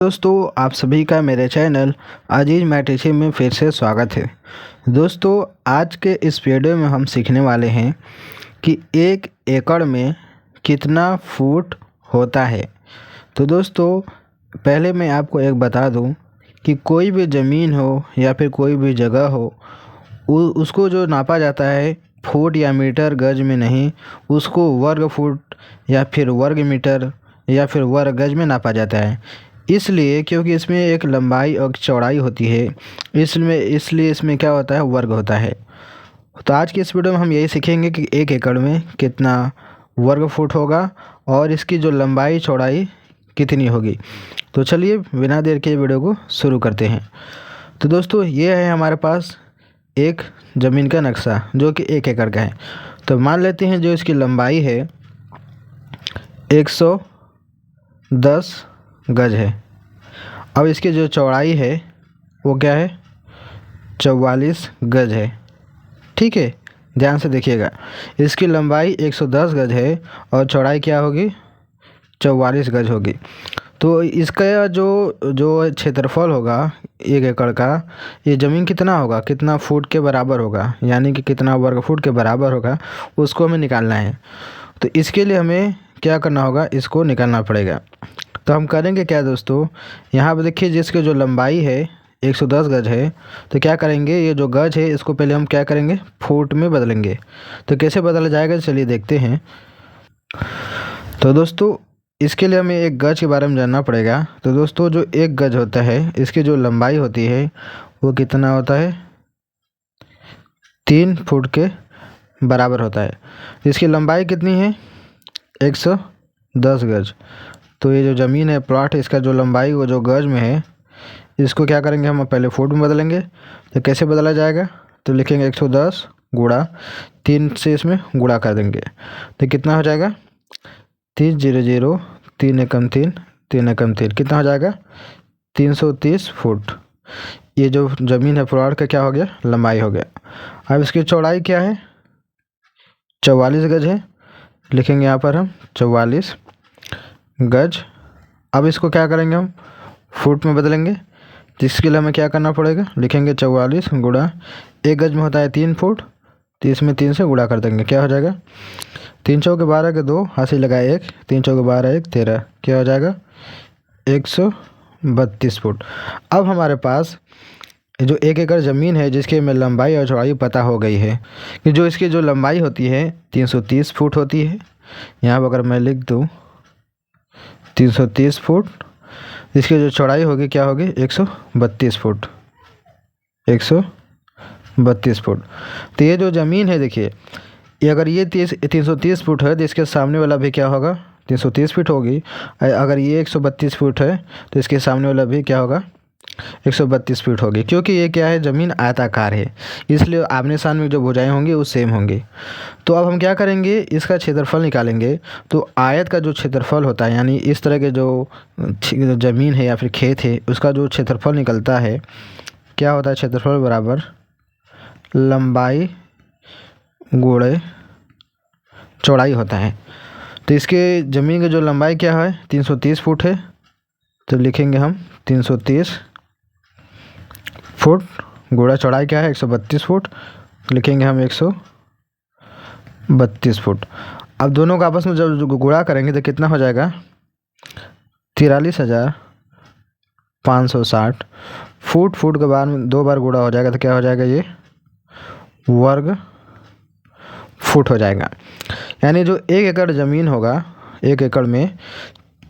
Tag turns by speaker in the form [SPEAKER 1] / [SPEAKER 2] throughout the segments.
[SPEAKER 1] दोस्तों, आप सभी का मेरे चैनल अजीज मैट्रिक्स में फिर से स्वागत है। दोस्तों, आज के इस वीडियो में हम सीखने वाले हैं कि 1 एकड़ में कितना फुट होता है। तो दोस्तों, पहले मैं आपको एक बता दूं कि कोई भी ज़मीन हो या फिर कोई भी जगह हो, उसको जो नापा जाता है फुट या मीटर गज में नहीं, उसको वर्ग फुट या फिर वर्ग मीटर या फिर वर्ग गज में नापा जाता है। इसलिए क्योंकि इसमें एक लंबाई और चौड़ाई होती है, इसलिए इसमें क्या होता है, वर्ग होता है। तो आज की इस वीडियो में हम यही सीखेंगे कि 1 एकड़ में कितना वर्ग फुट होगा और इसकी जो लंबाई चौड़ाई कितनी होगी। तो चलिए बिना देर के वीडियो को शुरू करते हैं। तो दोस्तों, ये है हमारे पास एक ज़मीन का नक्शा जो कि 1 एकड़ का है। तो मान लेते हैं जो इसकी लंबाई है 110 गज है। अब इसकी जो चौड़ाई है वो क्या है, 44 गज है। ठीक है, ध्यान से देखिएगा। इसकी लंबाई 110 गज है और चौड़ाई क्या होगी, 44 गज होगी। तो इसका जो क्षेत्रफल होगा 1 एकड़ का, ये ज़मीन कितना होगा, कितना फुट के बराबर होगा, यानी कि कितना वर्ग फुट के बराबर होगा, उसको हमें निकालना है। तो इसके लिए हमें क्या करना होगा, इसको निकालना पड़ेगा। तो हम करेंगे क्या दोस्तों, यहाँ पर देखिए जिसकी जो लंबाई है 110 गज है, तो क्या करेंगे, ये जो गज है इसको पहले हम क्या करेंगे, फुट में बदलेंगे। तो कैसे बदला जाएगा, चलिए देखते हैं। तो दोस्तों, इसके लिए हमें एक गज के बारे में जानना पड़ेगा। तो दोस्तों, जो एक गज होता है इसकी जो लंबाई होती है वो कितना होता है, 3 फुट के बराबर होता है। इसकी लंबाई कितनी है, 110 गज। तो ये जो ज़मीन है, प्लॉट है, इसका जो लंबाई वो जो गज में है, इसको क्या करेंगे, हम पहले फुट में बदलेंगे। तो कैसे बदला जाएगा, तो लिखेंगे 110 गुणा 3 से इसमें गुणा कर देंगे। तो कितना हो जाएगा, 30 0 3 एकम 3 3 एकम 3, कितना हो जाएगा, 330 फुट। ये जो ज़मीन है प्लॉट का क्या हो गया, लंबाई हो गया। अब इसकी चौड़ाई क्या है, 44 गज है। लिखेंगे यहाँ पर हम 44 गज। अब इसको क्या करेंगे, हम फुट में बदलेंगे। जिसके लिए हमें क्या करना पड़ेगा, लिखेंगे 44 गुणा, 1 गज में होता है 3 फुट, तो इसमें 3 से गुणा कर देंगे। क्या हो जाएगा, 3 चौके 12 के 2, हाथ से लगाए 1, 3 चौके 12 1 13, क्या हो जाएगा, 132 फुट। अब हमारे पास जो 1 एकड़ ज़मीन है जिसकी हमें लंबाई और चौड़ाई पता हो गई है कि जो इसकी जो लंबाई होती है 330 फुट होती है। यहाँ पर अगर मैं लिख दूँ 330 फुट, इसकी जो चौड़ाई होगी क्या होगी, 132 फुट, 132 फुट। तो ये जो ज़मीन है देखिए, ये अगर ये 330 फुट है तो इसके सामने वाला भी क्या होगा, 330 फीट होगी। अगर ये 132 फुट है तो इसके सामने वाला भी क्या होगा, 132 फीट होगी। क्योंकि ये क्या है, ज़मीन आयताकार है, इसलिए आमने सामने में जो भुजाएं होंगी वो सेम होंगी। तो अब हम क्या करेंगे, इसका क्षेत्रफल निकालेंगे। तो आयत का जो क्षेत्रफल होता है, यानी इस तरह के जो ज़मीन है या फिर खेत है, उसका जो क्षेत्रफल निकलता है क्या होता है, क्षेत्रफल बराबर लंबाई गुणे चौड़ाई होता है। तो इसके ज़मीन की जो लंबाई क्या है, 330 फुट है। तो लिखेंगे हम 330 फुट गुणा चौड़ाई क्या है, 132 फुट, लिखेंगे हम 132 फुट। अब दोनों का आपस में जब गुणा करेंगे तो कितना हो जाएगा, 43,560 फुट। फुट के बाद में 2 बार गुणा हो जाएगा तो क्या हो जाएगा, ये वर्ग फुट हो जाएगा। यानी जो 1 एकड़ ज़मीन होगा, 1 एकड़ में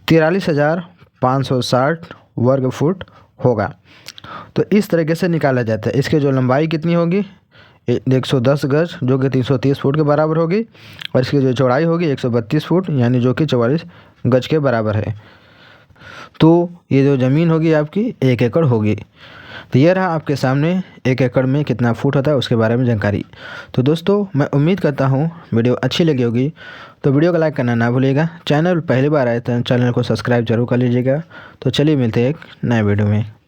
[SPEAKER 1] 43,560 वर्ग फुट होगा। तो इस तरीके से निकाला जाता है। इसकी जो लंबाई कितनी होगी, 110 गज, जो कि 330 फुट के बराबर होगी, और इसकी जो चौड़ाई होगी 132 फुट, यानी जो कि 44 गज के बराबर है। तो ये जो ज़मीन होगी आपकी 1 एकड़ होगी। तो ये रहा आपके सामने 1 एकड़ में कितना फुट होता है उसके बारे में जानकारी। तो दोस्तों, मैं उम्मीद करता हूँ वीडियो अच्छी लगी होगी। तो वीडियो को लाइक करना ना भूलिएगा। चैनल पहली बार आए तो चैनल को सब्सक्राइब जरूर कर लीजिएगा। तो चलिए मिलते हैं एक नए वीडियो में।